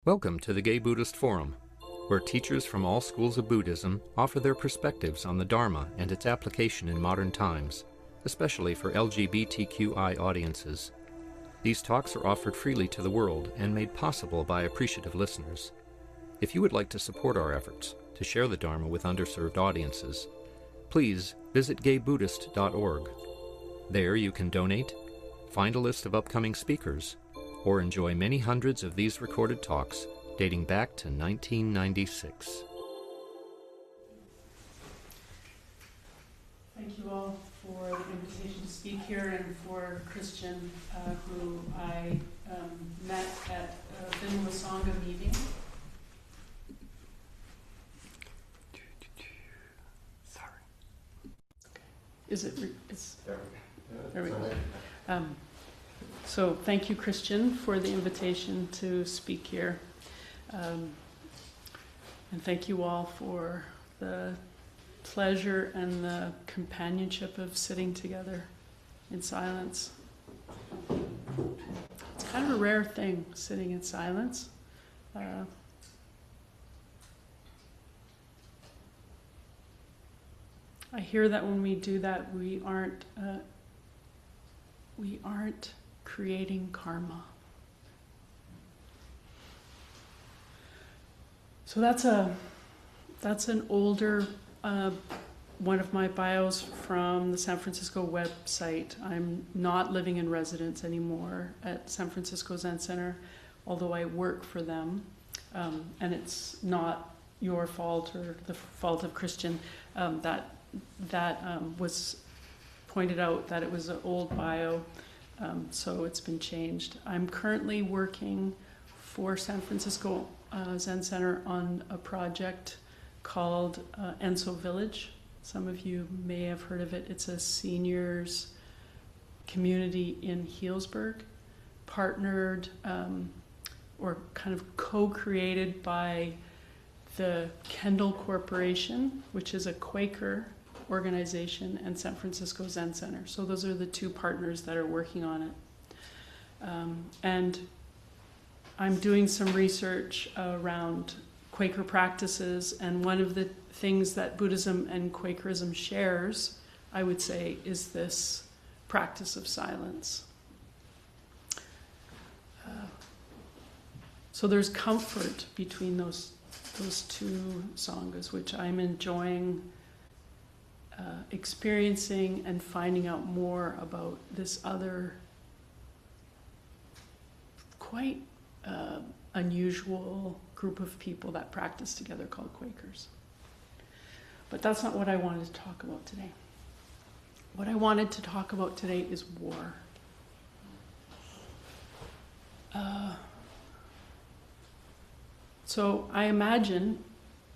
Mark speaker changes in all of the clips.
Speaker 1: Welcome to the Gay Buddhist Forum, where teachers from all schools of Buddhism offer their perspectives on the Dharma and its application in modern times, especially for LGBTQI audiences. These talks are offered freely to the world and made possible by appreciative listeners. If you would like to support our efforts to share the Dharma with underserved audiences, please visit gaybuddhist.org. There you can donate, find a list of upcoming speakers, or enjoy many hundreds of these recorded talks dating back to 1996.
Speaker 2: Thank you all for the invitation to speak here, and for Christian, who I met at a Vinwa Sangha meeting.
Speaker 1: Sorry.
Speaker 2: Is it? There we go. So thank you, Christian, for the invitation to speak here. And thank you all for the pleasure and the companionship of sitting together in silence. It's kind of a rare thing, sitting in silence. I hear that when we do that, we aren't creating karma. So that's an older one of my bios from the San Francisco website. I'm not living in residence anymore at San Francisco Zen Center, although I work for them. And it's not your fault or the fault of Christian. That was pointed out that it was an old bio, so it's been changed. I'm currently working for San Francisco Zen Center on a project called Enso Village. Some of you may have heard of it. It's a seniors community in Healdsburg, partnered or kind of co-created by the Kendall Corporation, which is a Quaker organization, and San Francisco Zen Center. So those are the two partners that are working on it. And I'm doing some research around Quaker practices, and one of the things that Buddhism and Quakerism shares, I would say, is this practice of silence. So there's comfort between those two sanghas, which I'm enjoying experiencing and finding out more about this other quite unusual group of people that practice together called Quakers. But that's not what I wanted to talk about today. What I wanted to talk about today is war. So I imagine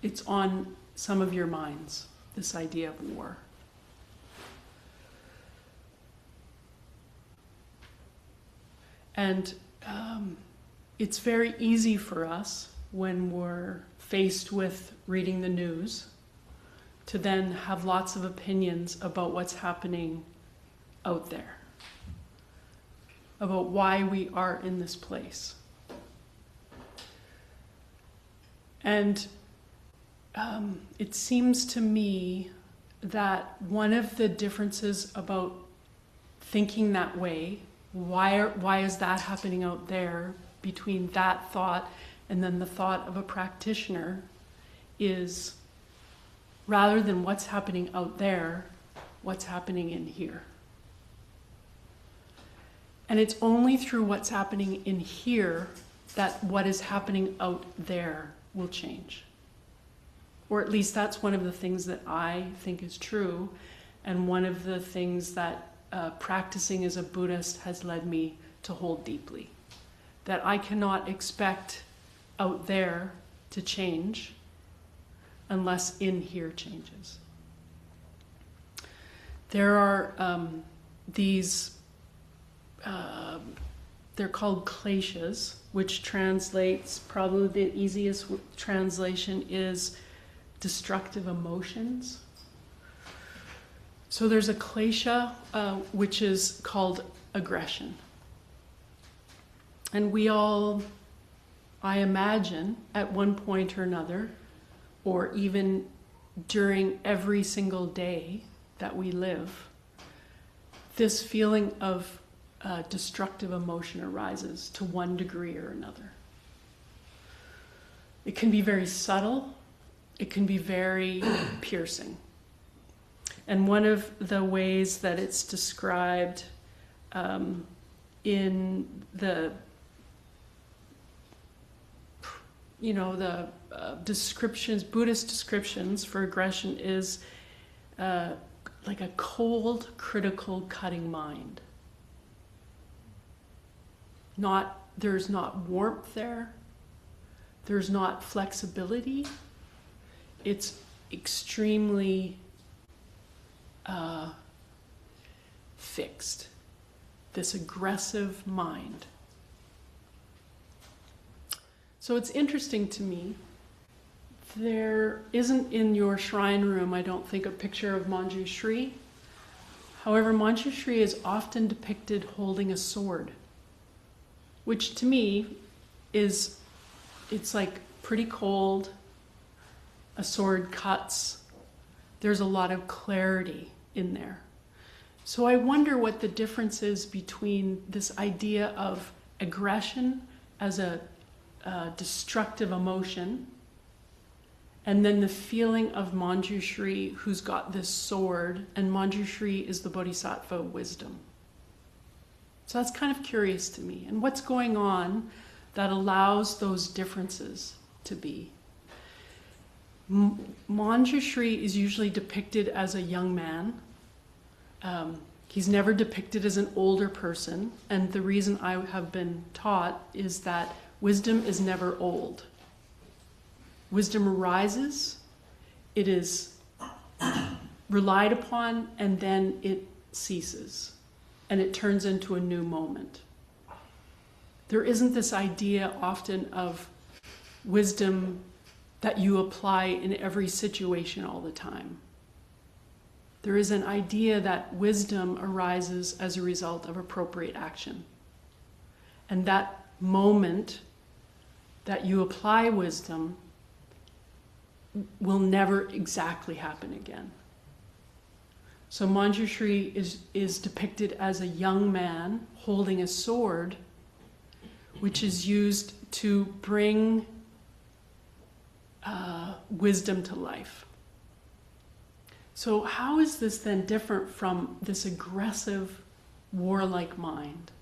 Speaker 2: it's on some of your minds, this idea of war. And it's very easy for us when we're faced with reading the news to then have lots of opinions about what's happening out there, about why we are in this place. And it seems to me that one of the differences about thinking that way, why is that happening out there, between that thought and then the thought of a practitioner, is rather than what's happening out there, what's happening in here. And it's only through what's happening in here that what is happening out there will change. Or at least that's one of the things that I think is true, and one of the things that practicing as a Buddhist has led me to hold deeply. That I cannot expect out there to change unless in here changes. There are these, they're called Kleshas, which translates, probably the easiest translation is destructive emotions. So there's a klesha, which is called aggression. And we all I imagine at one point or another, or even during every single day that we live, this feeling of destructive emotion arises to one degree or another. It can be very subtle, it can be very piercing. And one of the ways that it's described in the descriptions, Buddhist descriptions for aggression is like a cold, critical, cutting mind. There's not warmth there. There's not flexibility. It's extremely fixed. This aggressive mind. So it's interesting to me. There isn't in your shrine room, I don't think, a picture of Manjushri. However, Manjushri is often depicted holding a sword, which to me it's like pretty cold. A sword cuts. There's a lot of clarity in there. So I wonder what the difference is between this idea of aggression as a destructive emotion, and then the feeling of Manjushri, who's got this sword, and Manjushri is the bodhisattva wisdom. So that's kind of curious to me. And what's going on that allows those differences to be? Manjushri is usually depicted as a young man. He's never depicted as an older person. And the reason I have been taught is that wisdom is never old. Wisdom arises, it is relied upon, and then it ceases, and it turns into a new moment. There isn't this idea often of wisdom that you apply in every situation all the time. There is an idea that wisdom arises as a result of appropriate action. And that moment that you apply wisdom will never exactly happen again. So Manjushri is depicted as a young man holding a sword, which is used to bring wisdom to life. So how is this then different from this aggressive, warlike mind?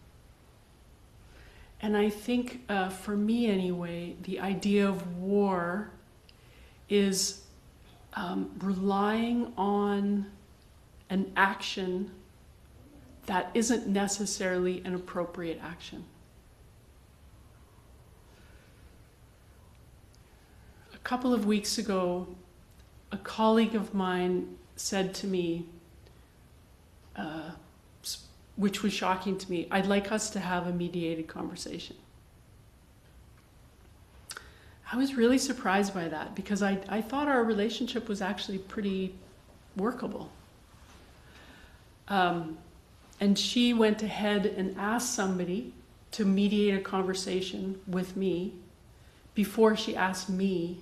Speaker 2: And I think, for me anyway, the idea of war is relying on an action that isn't necessarily an appropriate action. A couple of weeks ago, a colleague of mine said to me, which was shocking to me, I'd like us to have a mediated conversation. I was really surprised by that because I thought our relationship was actually pretty workable. And she went ahead and asked somebody to mediate a conversation with me before she asked me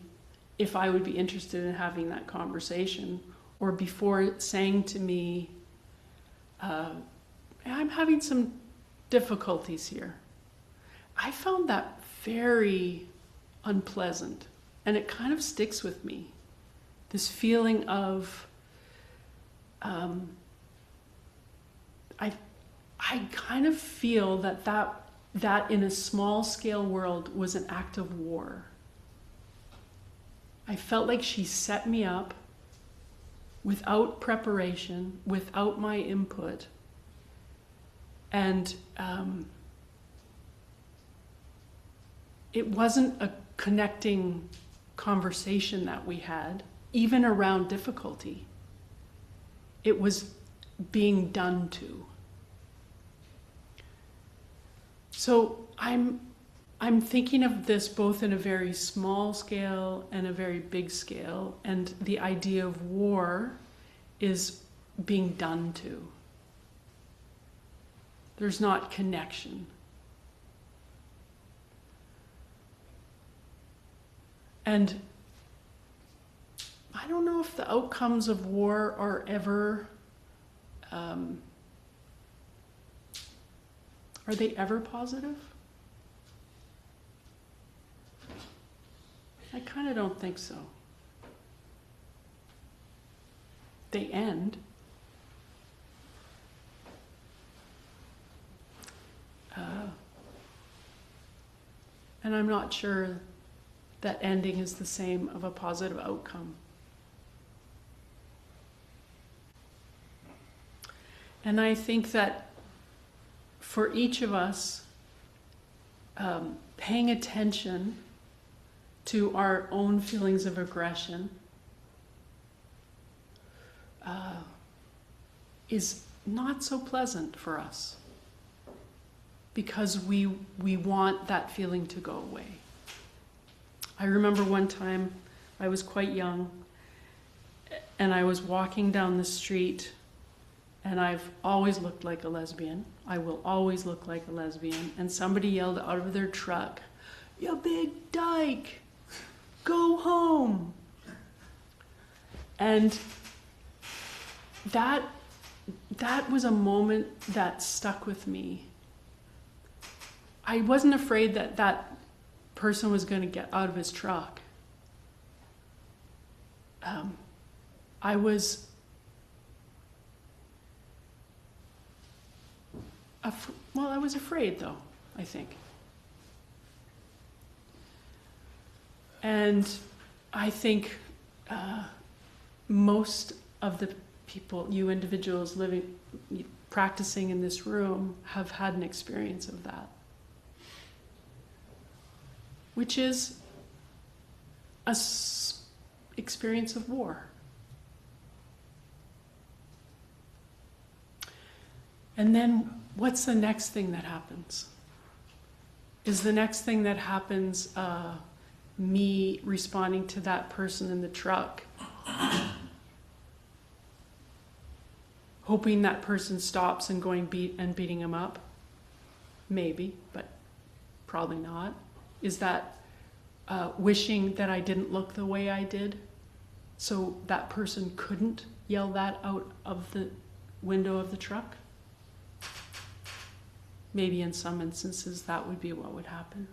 Speaker 2: if I would be interested in having that conversation, or before saying to me, I'm having some difficulties here. I found that very unpleasant, and it kind of sticks with me. This feeling of, I kind of feel that in a small scale world was an act of war. I felt like she set me up without preparation, without my input, and it wasn't a connecting conversation that we had, even around difficulty. It was being done to. So I'm thinking of this both in a very small scale and a very big scale, and the idea of war is being done to. There's not connection. And I don't know if the outcomes of war are ever, are they ever positive? I kind of don't think so. They end. And I'm not sure that ending is the same of a positive outcome. And I think that for each of us, paying attention to our own feelings of aggression is not so pleasant for us, because we want that feeling to go away. I remember one time I was quite young and I was walking down the street, and I've always looked like a lesbian. I will always look like a lesbian. And somebody yelled out of their truck, "You big dyke, go home." And that was a moment that stuck with me. I wasn't afraid that that person was going to get out of his truck. I was afraid, though, I think. And I think most of the people, you individuals practicing in this room, have had an experience of that, which is an experience of war. And then what's the next thing that happens? Is the next thing that happens me responding to that person in the truck, hoping that person stops and going beating him up? Maybe, but probably not. Is that wishing that I didn't look the way I did, so that person couldn't yell that out of the window of the truck? Maybe in some instances that would be what would happen.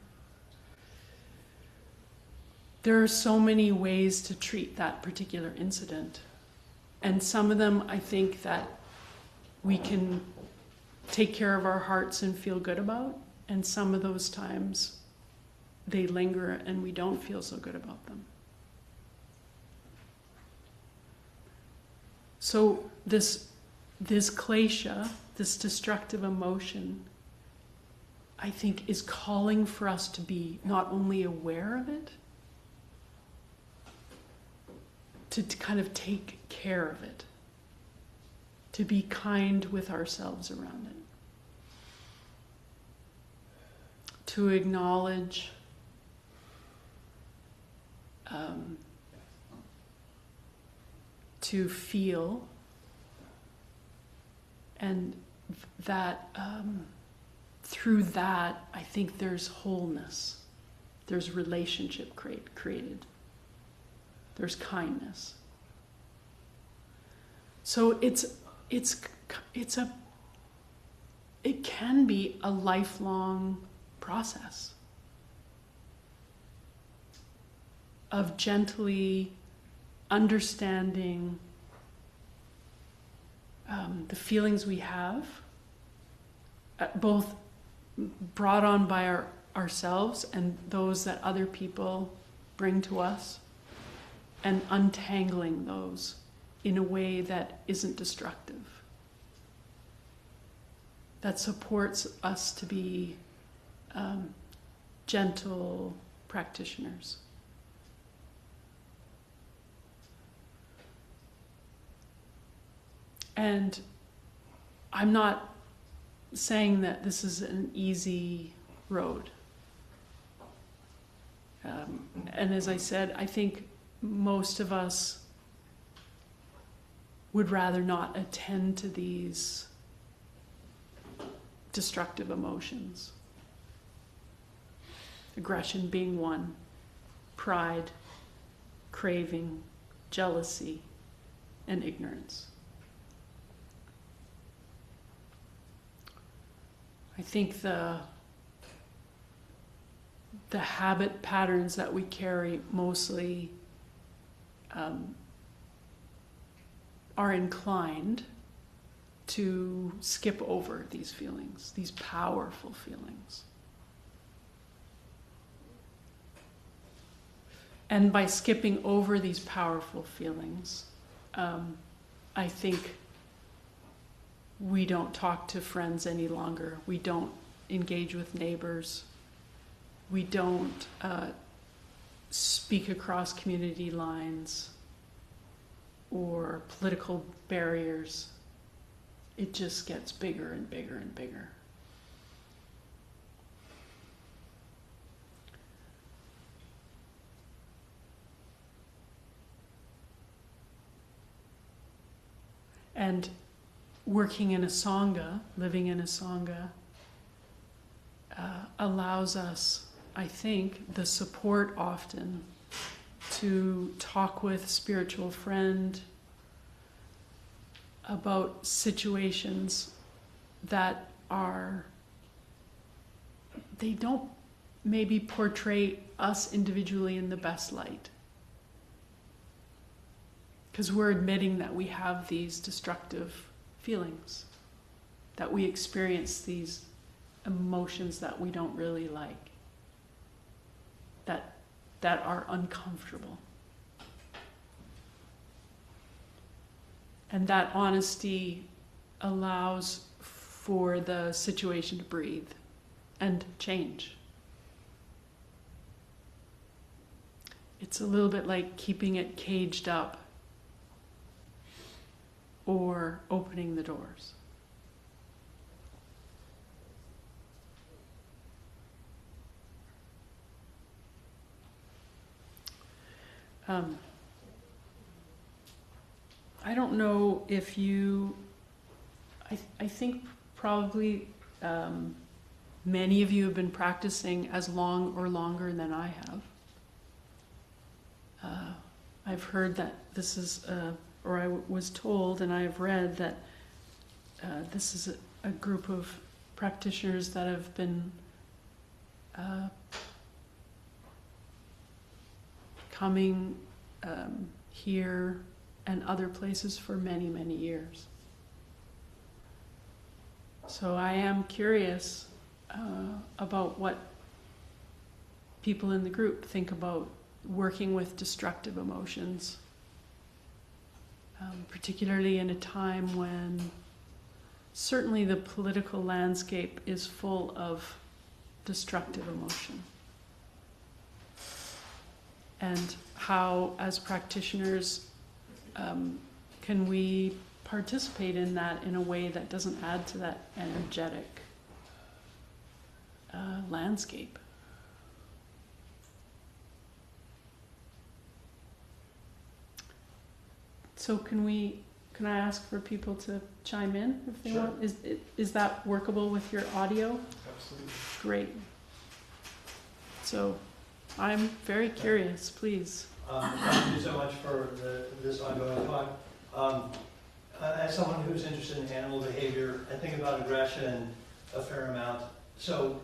Speaker 2: There are so many ways to treat that particular incident. And some of them, I think that we can take care of our hearts and feel good about. And some of those times they linger and we don't feel so good about them. So this klesha, this destructive emotion, I think is calling for us to be not only aware of it, to kind of take care of it, to be kind with ourselves around it, to acknowledge to feel, and that through that, I think there's wholeness, there's relationship created, there's kindness. So it can be a lifelong process of gently understanding the feelings we have, both brought on by ourselves and those that other people bring to us, and untangling those in a way that isn't destructive, that supports us to be gentle practitioners. And I'm not saying that this is an easy road. And as I said, I think most of us would rather not attend to these destructive emotions. Aggression being one, pride craving, jealousy, and ignorance. I think the habit patterns that we carry mostly are inclined to skip over these feelings, these powerful feelings. And by skipping over these powerful feelings, I think we don't talk to friends any longer. We don't engage with neighbors. We don't speak across community lines or political barriers. It just gets bigger and bigger and bigger. And working in a sangha, living in a sangha, allows us, I think, the support often to talk with spiritual friend about situations that they don't maybe portray us individually in the best light. Because we're admitting that we have these destructive feelings, that we experience these emotions that we don't really like, that are uncomfortable. And that honesty allows for the situation to breathe and change. It's a little bit like keeping it caged up or opening the doors. I don't know if you, I think probably many of you have been practicing as long or longer than I have. I've heard that this is, or I was told and I've read that this is a group of practitioners that have been coming here and other places for many, many years. So I am curious about what people in the group think about working with destructive emotions, particularly in a time when certainly the political landscape is full of destructive emotion. And how, as practitioners, can we participate in that in a way that doesn't add to that energetic landscape? So can I ask for people to chime in if they want? Is that workable with your audio?
Speaker 3: Absolutely.
Speaker 2: Great. So I'm very curious, please.
Speaker 3: Thank you so much for this ongoing talk. As someone who's interested in animal behavior, I think about aggression a fair amount. So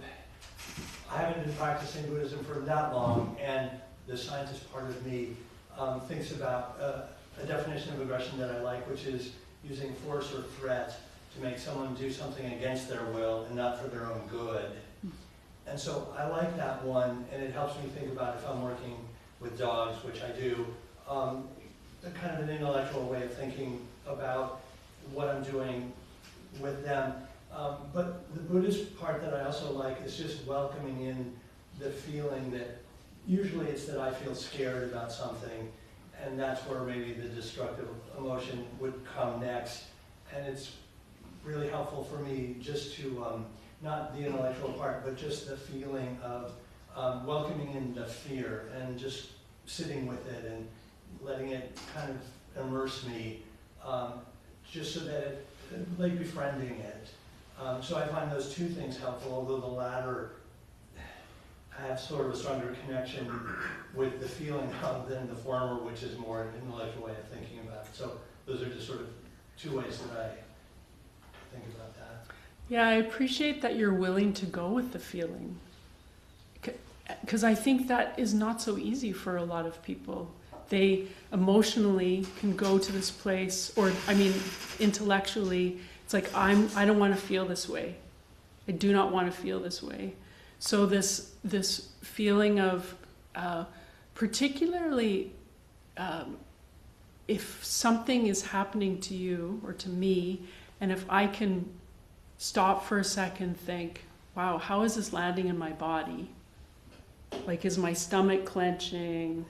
Speaker 3: I haven't been practicing Buddhism for that long, and the scientist part of me thinks about a definition of aggression that I like, which is using force or threat to make someone do something against their will and not for their own good. And so I like that one, and it helps me think about if I'm working with dogs, which I do, a kind of an intellectual way of thinking about what I'm doing with them. But the Buddhist part that I also like is just welcoming in the feeling that usually it's that I feel scared about something, and that's where maybe the destructive emotion would come next. And it's really helpful for me just to, not the intellectual part, but just the feeling of welcoming in the fear and just sitting with it and letting it kind of immerse me, just so that it, like befriending it. So I find those two things helpful, although the latter have sort of a stronger connection with the feeling than the former, which is more an intellectual way of thinking about it. So those are just sort of two ways that I think about that.
Speaker 2: Yeah, I appreciate that you're willing to go with the feeling. Because I think that is not so easy for a lot of people. They emotionally can go to this place, or I mean, intellectually, it's like, I don't want to feel this way. I do not want to feel this way. So this feeling of, particularly if something is happening to you or to me, and if I can stop for a second, think, wow, how is this landing in my body? Like, is my stomach clenching?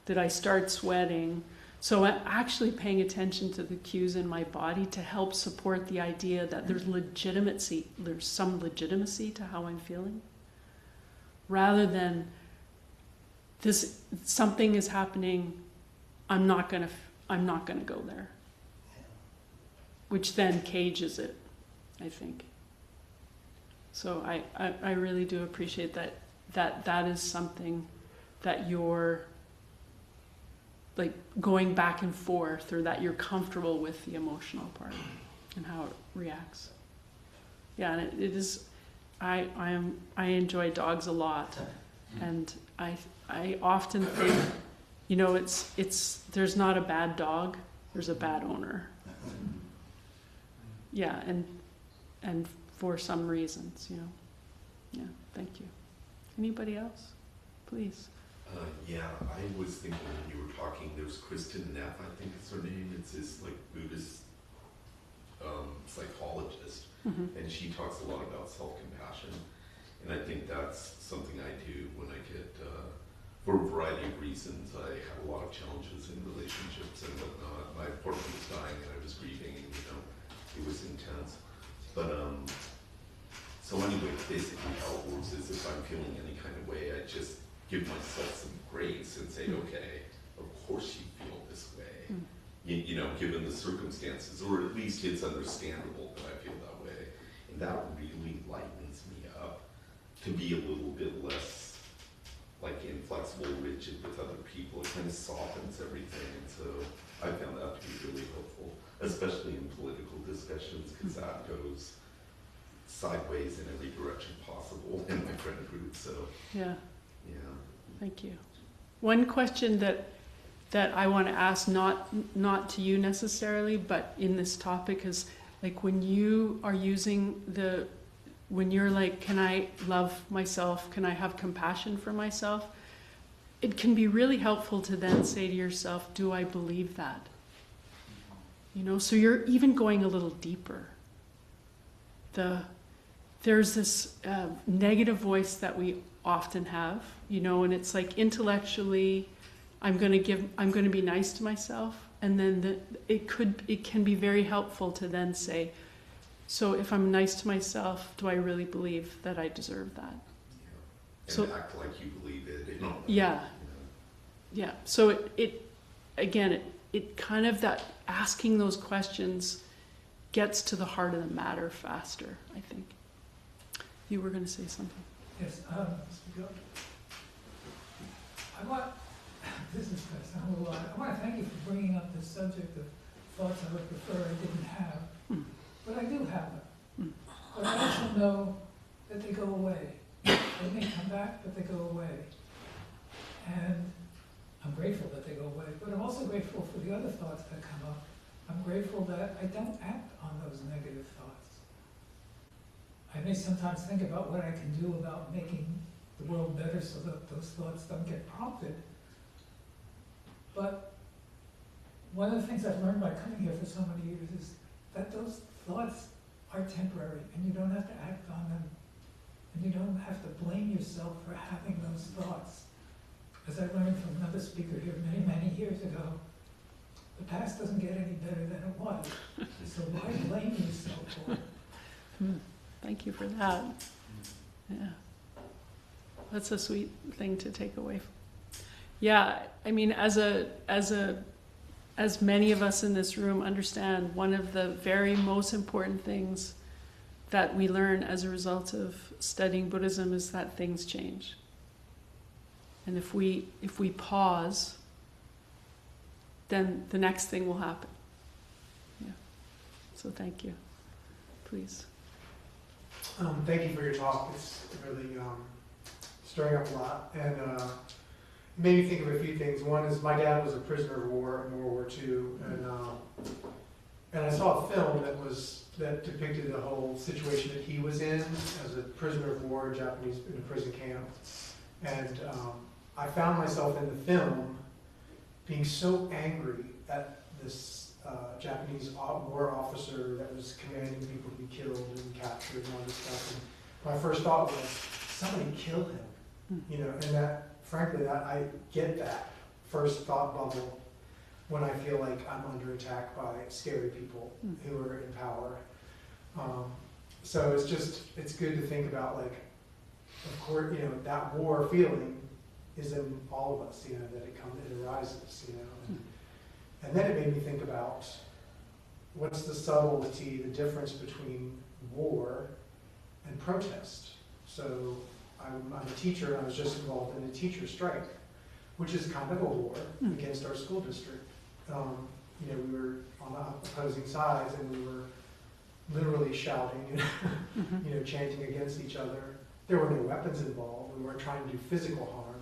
Speaker 2: Did I start sweating? So I'm actually paying attention to the cues in my body to help support the idea that there's some legitimacy to how I'm feeling. Rather than something is happening, I'm not gonna go there. Which then cages it, I think. So I really do appreciate that is something that you're like going back and forth, or that you're comfortable with the emotional part and how it reacts. Yeah, and it is. I enjoy dogs a lot, and I often think, there's not a bad dog, there's a bad owner. Yeah, and for some reasons, Yeah, thank you. Anybody else? Please.
Speaker 4: Yeah, I was thinking when you were talking, there's Kristen Neff, I think is her name. It's this like Buddhist psychologist, and she talks a lot about self-compassion. And I think that's something I do when I get, for a variety of reasons, I have a lot of challenges in relationships and whatnot. My partner was dying and I was grieving, and it was intense. But so anyway, basically how it works is if I'm feeling any kind of way, I just give myself some grace and say, okay, of course you feel this way, given the circumstances, or at least it's understandable that I feel that way. And that really lightens me up to be a little bit less like inflexible, rigid with other people. It kind of softens everything. And so I found that to be really helpful, especially in political discussions, because that goes sideways in every direction possible in my friend group. So
Speaker 2: Yeah.
Speaker 4: yeah.
Speaker 2: Thank you. One question that I want to ask, not to you necessarily, but in this topic, is like when you are when you're like, can I love myself? Can I have compassion for myself? It can be really helpful to then say to yourself, do I believe that? So you're even going a little deeper. There's this negative voice that we often have, and it's like intellectually, I'm going to be nice to myself, and then it can be very helpful to then say, so if I'm nice to myself, do I really believe that I deserve that?
Speaker 4: Yeah. And act like you believe it.
Speaker 2: Yeah. Yeah. So it kind of, that asking those questions gets to the heart of the matter faster, I think. You were going to say something.
Speaker 5: Yes, this is I want to thank you for bringing up the subject of thoughts I would prefer I didn't have, but I do have them. But I also know that they go away. They may come back, but they go away. And I'm grateful that they go away, but I'm also grateful for the other thoughts that come up. I'm grateful that I don't act on those negative thoughts. I may sometimes think about what I can do about making the world better so that those thoughts don't get prompted. But one of the things I've learned by coming here for so many years is that those thoughts are temporary, and you don't have to act on them, and you don't have to blame yourself for having those thoughts. As I learned from another speaker here many, many years ago, the past doesn't get any better than it was. So why blame yourself for it?
Speaker 2: Thank you for that. Yeah. That's a sweet thing to take away. Yeah, I mean, as many of us in this room understand, one of the very most important things that we learn as a result of studying Buddhism is that things change. And if we pause, then the next thing will happen. Yeah. So thank you. Please.
Speaker 6: Thank you for your talk. It's really stirring up a lot, and it made me think of a few things. One is my dad was a prisoner of war in World War II, and I saw a film that depicted the whole situation that he was in as a prisoner of war, Japanese in a prison camp, and I found myself in the film being so angry at this Japanese war officer that was commanding people to be killed and captured and all this stuff. And my first thought was, somebody kill him, you know. And that, frankly, that I get that first thought bubble when I feel like I'm under attack by scary people who are in power. So it's good to think about, like, of course, you know, that war feeling is in all of us, you know, that it arises, you know. And then it made me think about what's the subtlety, the difference between war and protest. So I'm a teacher, and I was just involved in a teacher strike, which is kind of a war against our school district. You know, we were on the opposing sides, and we were literally shouting and you know, chanting against each other. There were no weapons involved. We weren't trying to do physical harm,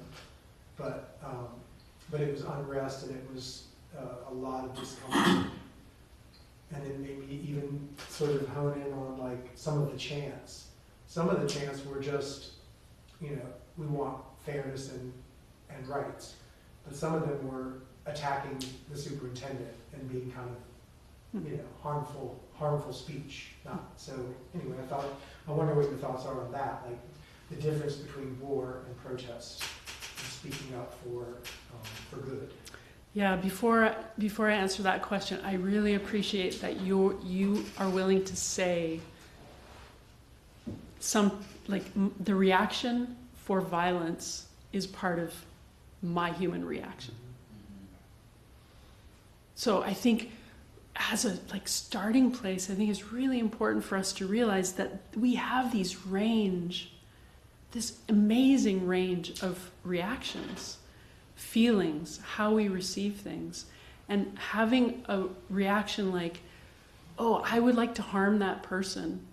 Speaker 6: but it was unrest, and it was a lot of discomfort. And it made me even sort of hone in on, like, some of the chants. Some of the chants were just, you know, we want fairness and rights. But some of them were attacking the superintendent and being kind of, you know, harmful speech. So anyway, I wonder what your thoughts are on that, like the difference between war and protest and speaking up for good.
Speaker 2: Yeah, before I answer that question, I really appreciate that you are willing to say the reaction for violence is part of my human reaction. So I think as a starting place, I think it's really important for us to realize that we have this amazing range of reactions, feelings, how we receive things. And having a reaction like, oh, I would like to harm that person,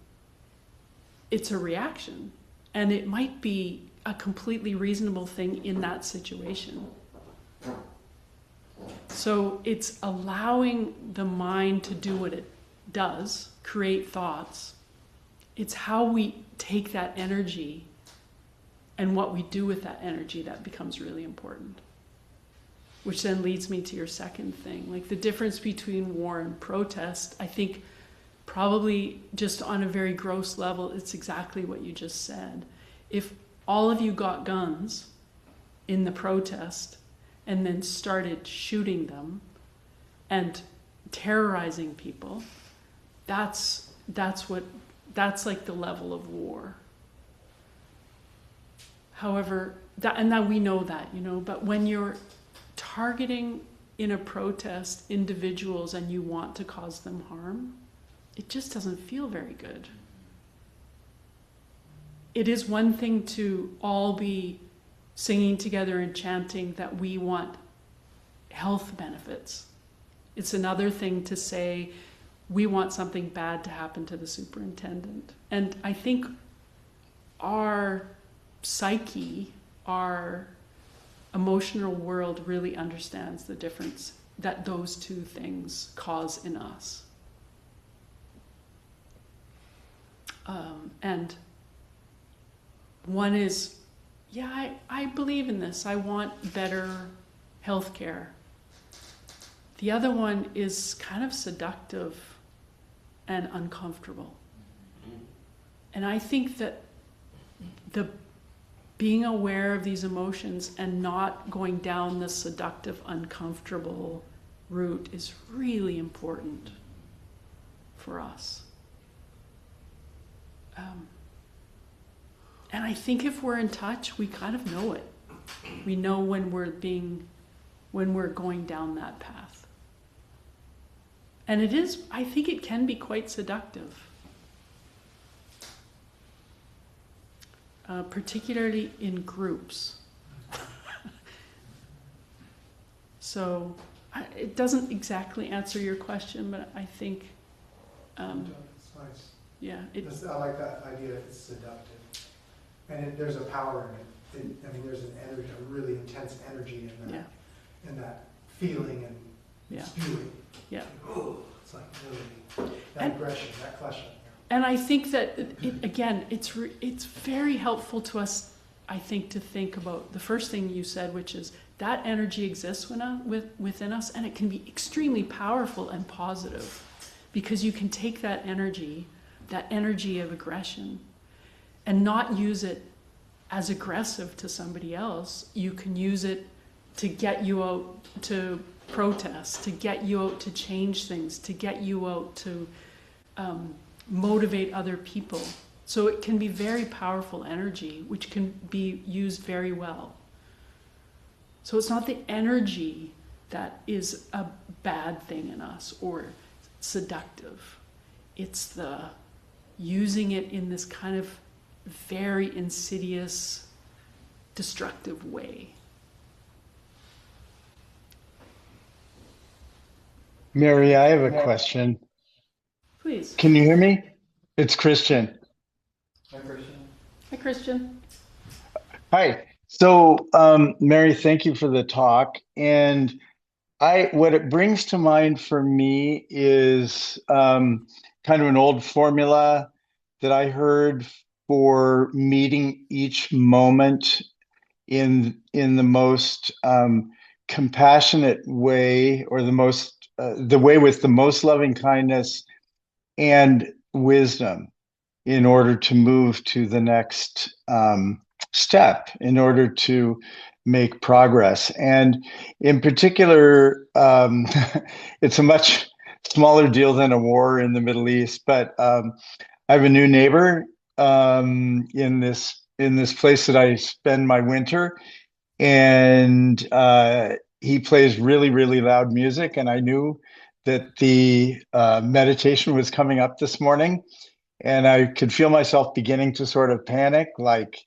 Speaker 2: it's a reaction. And it might be a completely reasonable thing in that situation. So it's allowing the mind to do what it does, create thoughts. It's how we take that energy and what we do with that energy that becomes really important. Which then leads me to your second thing, like the difference between war and protest. I think probably just on a very gross level, it's exactly what you just said. If all of you got guns in the protest and then started shooting them and terrorizing people, that's like the level of war. However, and now we know that, you know, but when you're targeting in a protest individuals and you want to cause them harm, it just doesn't feel very good. It is one thing to all be singing together and chanting that we want health benefits. It's another thing to say we want something bad to happen to the superintendent. And I think our psyche, our emotional world really understands the difference that those two things cause in us. And one is, yeah, I believe in this. I want better health care. The other one is kind of seductive and uncomfortable. And I think that the being aware of these emotions and not going down the seductive, uncomfortable route is really important for us. And I think if we're in touch, we kind of know it. We know when we're going down that path. And I think it can be quite seductive. Particularly in groups. So it doesn't exactly answer your question, but I think,
Speaker 6: It's nice.
Speaker 2: yeah,
Speaker 6: I like that idea that it's seductive. And there's a power in it. I mean, there's an energy, a really intense energy in that,
Speaker 2: yeah,
Speaker 6: in that feeling and
Speaker 2: yeah,
Speaker 6: spewing.
Speaker 2: yeah.
Speaker 6: Oh, it's like really that
Speaker 2: And-
Speaker 6: aggression, that Klesha.
Speaker 2: And I think that, again, it's very helpful to us, I think, to think about the first thing you said, which is that energy exists within us, and it can be extremely powerful and positive, because you can take that energy of aggression, and not use it as aggressive to somebody else. You can use it to get you out to protest, to get you out to change things, to get you out to motivate other people. So it can be very powerful energy, which can be used very well. So it's not the energy that is a bad thing in us or seductive. It's the using it in this kind of very insidious, destructive way.
Speaker 7: Mary, I have a question.
Speaker 2: Please.
Speaker 7: Can you hear me? It's Christian.
Speaker 2: Hi, Christian.
Speaker 7: Hi. So, Mary, thank you for the talk. And what it brings to mind for me is kind of an old formula that I heard for meeting each moment in the most compassionate way, or the way with the most loving kindness and wisdom, in order to move to the next step, in order to make progress. And in particular, it's a much smaller deal than a war in the Middle East, but I have a new neighbor in this place that I spend my winter, and he plays really, really loud music, and I knew that the meditation was coming up this morning, and I could feel myself beginning to sort of panic, like,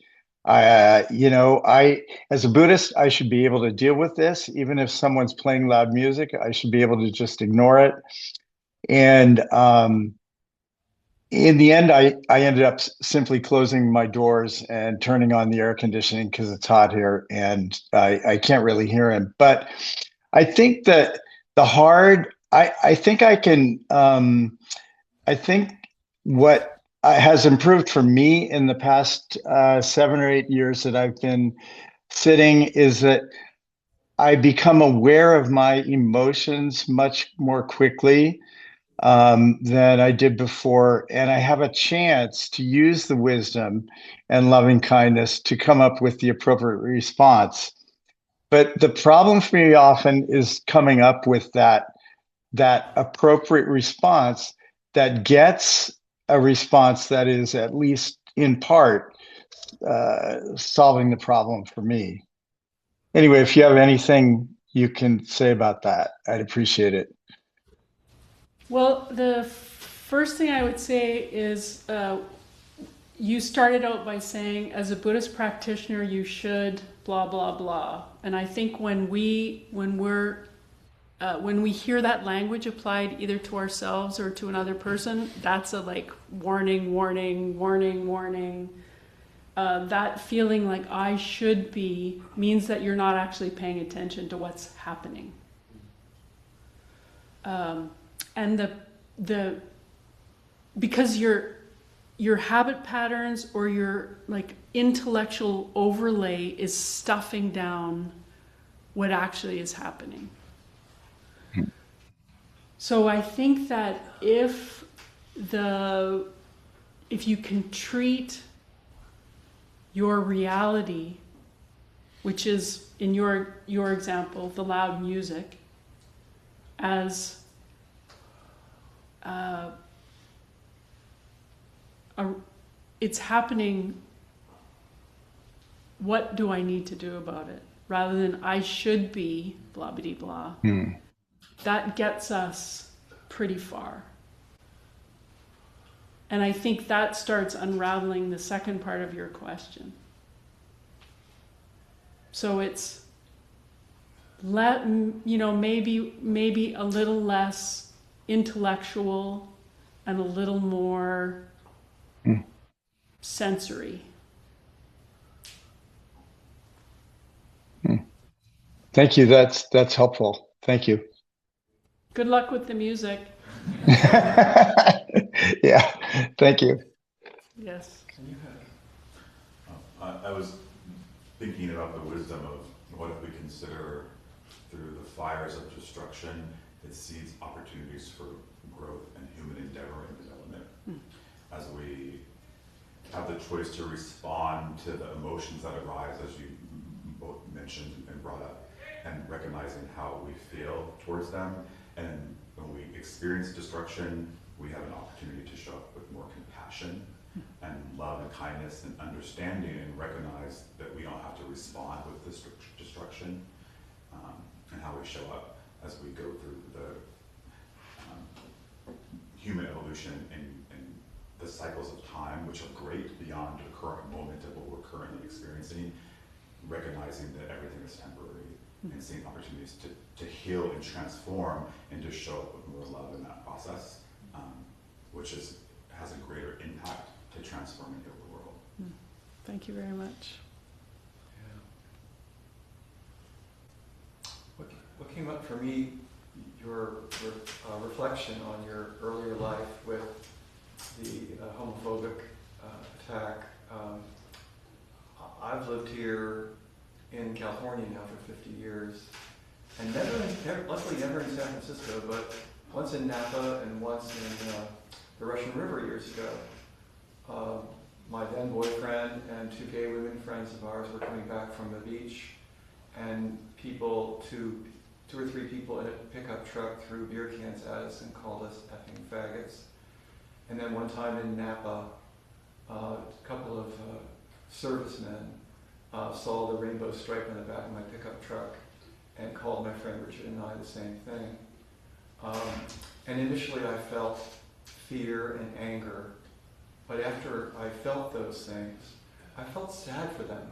Speaker 7: as a Buddhist, I should be able to deal with this. Even if someone's playing loud music, I should be able to just ignore it. And in the end, I ended up simply closing my doors and turning on the air conditioning because it's hot here, and I can't really hear him. But I think that I think I can, I think what has improved for me in the past 7 or 8 years that I've been sitting is that I become aware of my emotions much more quickly than I did before. And I have a chance to use the wisdom and loving kindness to come up with the appropriate response. But the problem for me often is coming up with that appropriate response that gets a response that is, at least in part, solving the problem for me. Anyway, if you have anything you can say about that, I'd appreciate it.
Speaker 2: Well, the first thing I would say is you started out by saying, as a Buddhist practitioner, you should blah, blah, blah. And I think when we hear that language applied either to ourselves or to another person, that's a like warning, warning, warning, warning. That feeling like I should be means that you're not actually paying attention to what's happening. And because your habit patterns or your like intellectual overlay is stuffing down what actually is happening. So I think that if you can treat your reality, which is in your example, the loud music, as it's happening, what do I need to do about it? Rather than I should be blah blah blah. That gets us pretty far. And I think that starts unraveling the second part of your question. So it's maybe a little less intellectual and a little more sensory.
Speaker 7: Thank you. That's helpful. Thank you.
Speaker 2: Good luck with the music.
Speaker 7: Yeah. Thank you.
Speaker 2: Yes.
Speaker 8: I was thinking about the wisdom of what we consider through the fires of destruction, it seeds opportunities for growth and human endeavor and development. As we have the choice to respond to the emotions that arise, as you both mentioned and brought up, and recognizing how we feel towards them. And when we experience destruction, we have an opportunity to show up with more compassion and love and kindness and understanding, and recognize that we don't have to respond with this destruction, and how we show up as we go through the human evolution and the cycles of time, which are great beyond the current moment of what we're currently experiencing, recognizing that everything is temporary and seeing opportunities to heal and transform and to show up with more love in that process, which has a greater impact to transform and heal the world.
Speaker 2: Thank you very much.
Speaker 9: What came up for me, your reflection on your earlier life with the homophobic attack. I've lived here in California now for 50 years, and luckily never in San Francisco, but once in Napa and once in the Russian River years ago. My then boyfriend and two gay women friends of ours were coming back from the beach, and two or three people in a pickup truck threw beer cans at us and called us effing faggots. And then one time in Napa, a couple of servicemen saw the rainbow stripe on the back of my pickup truck and called my friend Richard and I the same thing. And initially I felt fear and anger, but after I felt those things, I felt sad for them,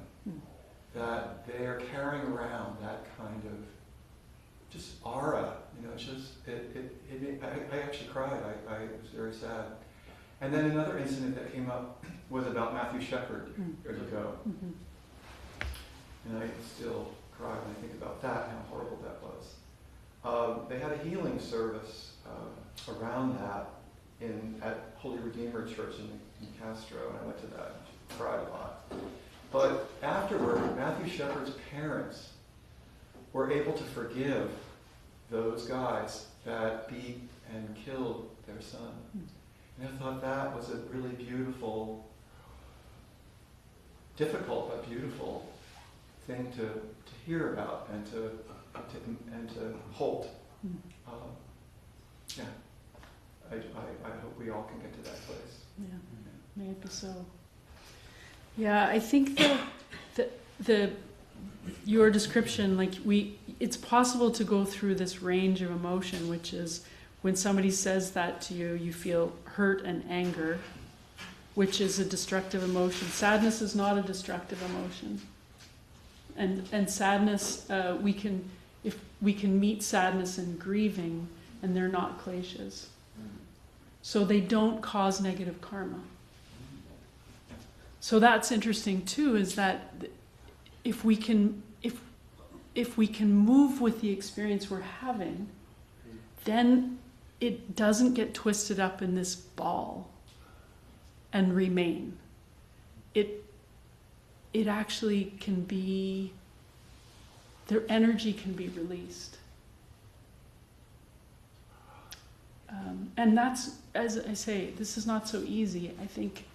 Speaker 9: that they are carrying around that kind of just aura, I actually cried. I was very sad. And then another incident that came up was about Matthew Shepard years ago. And I still cry when I think about that and how horrible that was. They had a healing service around that at Holy Redeemer Church in Castro, and I went to that and cried a lot. But afterward, Matthew Shepard's parents were able to forgive those guys that beat and killed their son. And I thought that was a really beautiful, difficult but beautiful thing to hear about and to hold. I hope we all can get to that place.
Speaker 2: Yeah, may it be so. Yeah, I think your description, it's possible to go through this range of emotion, which is when somebody says that to you, you feel hurt and anger, which is a destructive emotion. Sadness is not a destructive emotion. And sadness, we can meet sadness and grieving, and they're not kleshas. So they don't cause negative karma. So that's interesting too, is that if we can move with the experience we're having, then it doesn't get twisted up in this ball and remain. It actually can be, their energy can be released. And that's, as I say, this is not so easy. I think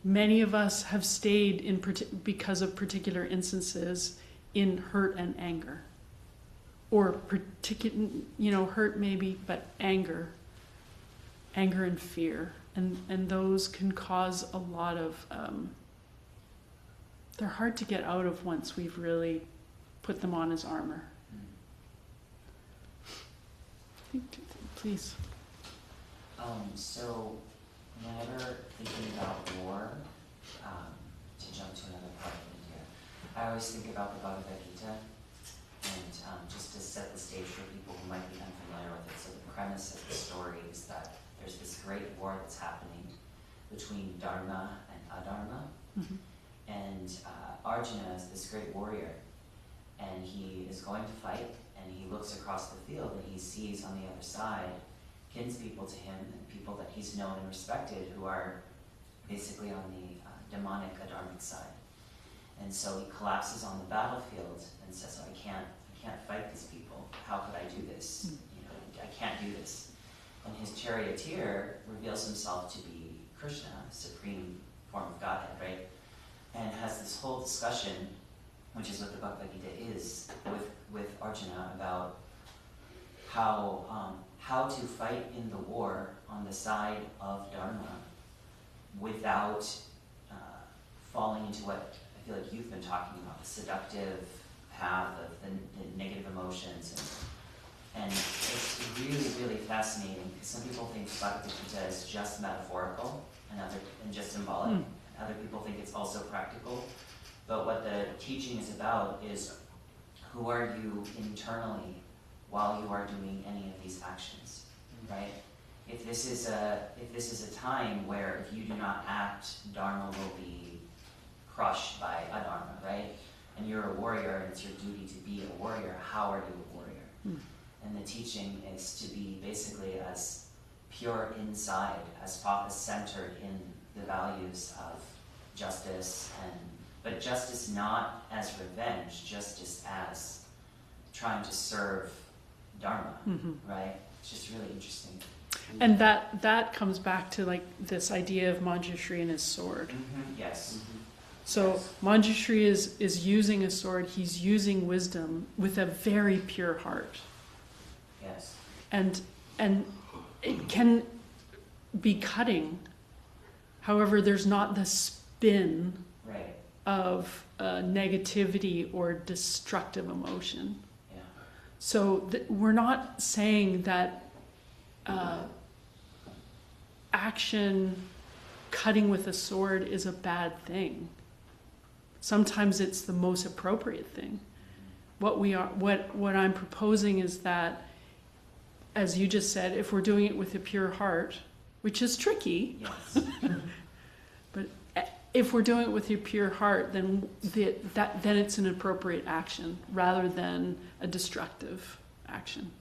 Speaker 2: many of us have stayed because of particular instances in hurt and anger. Or hurt maybe, but anger and fear. And those can cause a lot of, they're hard to get out of once we've really put them on as armor. Please.
Speaker 10: So whenever thinking about war, to jump to another part of India, I always think about the Bhagavad Gita, and just to set the stage for people who might be unfamiliar with it. So the premise of the story is that there's this great war that's happening between Dharma and Adharma, and Arjuna is this great warrior, and he is going to fight, and he looks across the field and he sees on the other side kinspeople to him and people that he's known and respected who are basically on the demonic Adharmic side. And so he collapses on the battlefield and says, oh, I can't fight these people. How could I do this? I can't do this. And his charioteer reveals himself to be Krishna, supreme form of Godhead, right? And has this whole discussion, which is what the Bhagavad Gita is, with Arjuna about how to fight in the war on the side of Dharma without falling into what I feel like you've been talking about, the seductive path of the negative emotions. And it's really, really fascinating, because some people think Bhagavad Gita is just metaphorical and just symbolic. And other people think it's also practical. But what the teaching is about is, who are you internally while you are doing any of these actions, right? If this is a time where if you do not act, Dharma will be crushed by Adharma, right? And you're a warrior, and it's your duty to be a warrior. How are you a warrior? And the teaching is to be basically as pure inside as possible, centered in the values of justice, but justice not as revenge, justice as trying to serve Dharma, right? It's just really interesting.
Speaker 2: And that comes back to like this idea of Manjushri and his sword.
Speaker 10: Yes.
Speaker 2: So Manjushri is using a sword. He's using wisdom with a very pure heart.
Speaker 10: Yes.
Speaker 2: And it can be cutting. However, there's not the spin
Speaker 10: Right.
Speaker 2: of negativity or destructive emotion.
Speaker 10: Yeah.
Speaker 2: So we're not saying that action, cutting with a sword, is a bad thing. Sometimes it's the most appropriate thing. What I'm proposing is that, as you just said, if we're doing it with a pure heart, which is tricky,
Speaker 10: Yes.
Speaker 2: but if we're doing it with a pure heart, then then it's an appropriate action rather than a destructive action.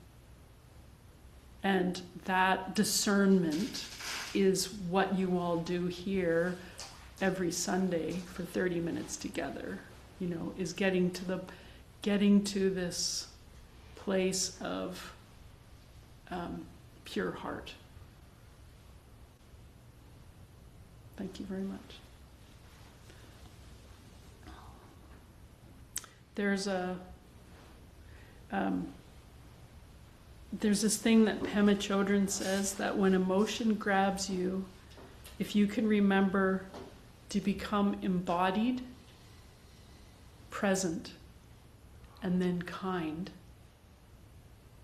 Speaker 2: And that discernment is what you all do here every Sunday for 30 minutes together, is getting to this place of pure heart. Thank you very much. There's this thing that Pema Chödrön says, that when emotion grabs you, if you can remember to become embodied, present, and then kind,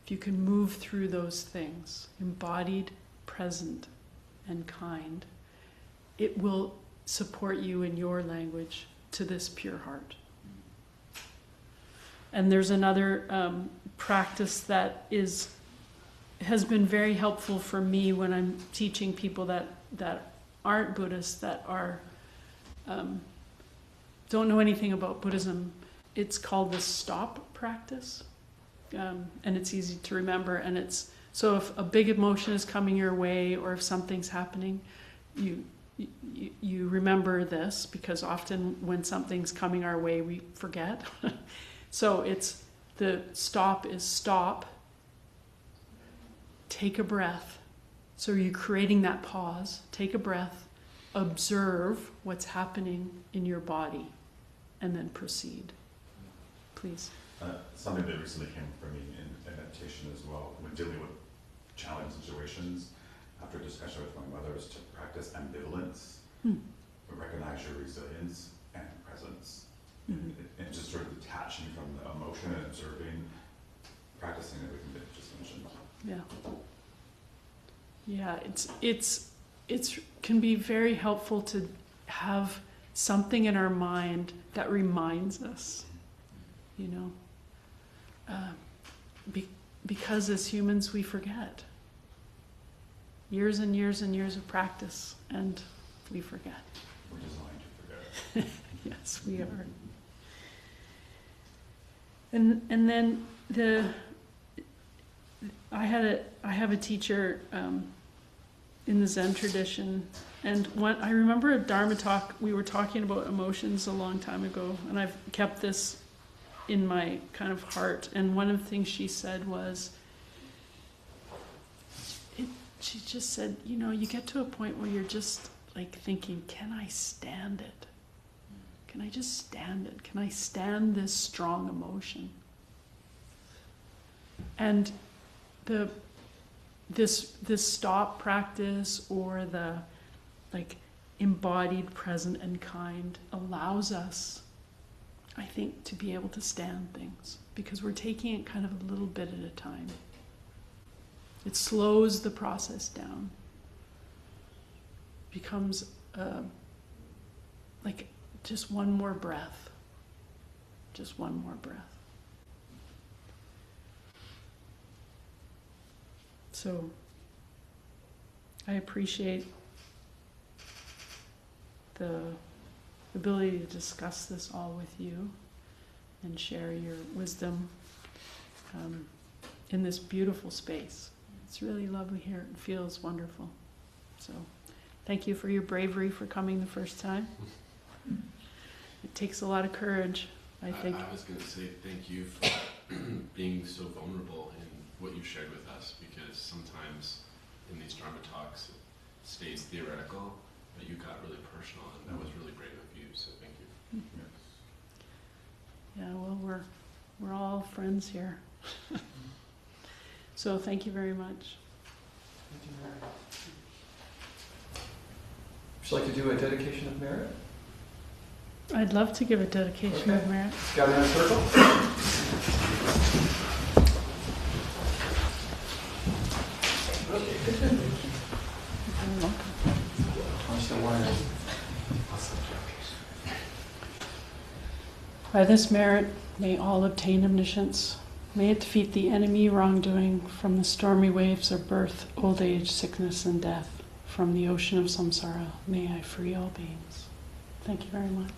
Speaker 2: if you can move through those things, embodied, present, and kind, it will support you in your language to this pure heart. And there's another practice that has been very helpful for me when I'm teaching people that aren't Buddhists, that are don't know anything about Buddhism. It's called the stop practice, and it's easy to remember. And so if a big emotion is coming your way, or if something's happening, you remember this, because often when something's coming our way, we forget. So the stop is stop, take a breath. So you're creating that pause, take a breath, observe what's happening in your body, and then proceed. Please.
Speaker 8: Something that recently came for me in meditation as well, when dealing with challenging situations, after discussion with my mother, is to practice ambivalence, recognize your resilience and presence. And just sort of detaching from the emotion and observing, practicing everything that you just mentioned. Yeah,
Speaker 2: it's can be very helpful to have something in our mind that reminds us, you know. Because as humans we forget. Years and years and years of practice, and we forget.
Speaker 8: We're designed to forget.
Speaker 2: Yes, we are. And then I have a teacher in the Zen tradition, and I remember a Dharma talk. We were talking about emotions a long time ago, and I've kept this in my kind of heart. And one of the things she said was, she just said, you know, you get to a point where you're just like thinking, can I stand it? Can I just stand it? Can I stand this strong emotion? And this stop practice, or the like embodied, present and kind, allows us, I think, to be able to stand things, because we're taking it kind of a little bit at a time. It slows the process down. Becomes like just one more breath. Just one more breath. So I appreciate the ability to discuss this all with you and share your wisdom in this beautiful space. It's really lovely here. It feels wonderful. So thank you for your bravery for coming the first time. It takes a lot of courage, I think.
Speaker 11: I was going to say thank you for being so vulnerable in what you've shared with us, because sometimes in these Dharma talks it stays theoretical, but you got really personal, and that was really brave of you, so thank you.
Speaker 2: Yeah, well, we're all friends here. So thank you very much.
Speaker 9: Thank you, Mary. Would you like to do a dedication of merit?
Speaker 2: I'd love to give a dedication of merit.
Speaker 9: Got it in a circle?
Speaker 2: By this merit, may all obtain omniscience. May it defeat the enemy wrongdoing from the stormy waves of birth, old age, sickness, and death. From the ocean of samsara, may I free all beings. Thank you very much.